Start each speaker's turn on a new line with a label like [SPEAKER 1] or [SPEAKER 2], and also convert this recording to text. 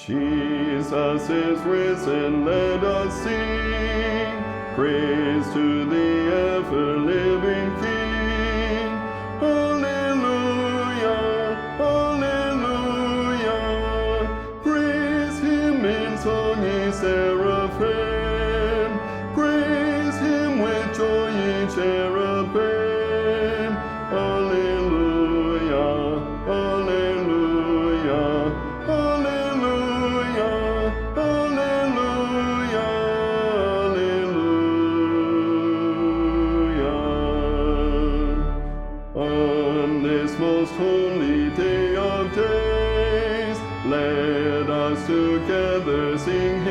[SPEAKER 1] Jesus is risen, let us sing. Praise to the ever-living King. Hallelujah, hallelujah. Praise him in song, ye seraphim. Praise him with joy, ye cherubim. Hallelujah, hallelujah, hallelujah, hallelujah, hallelujah. On this most holy day of days, let us together sing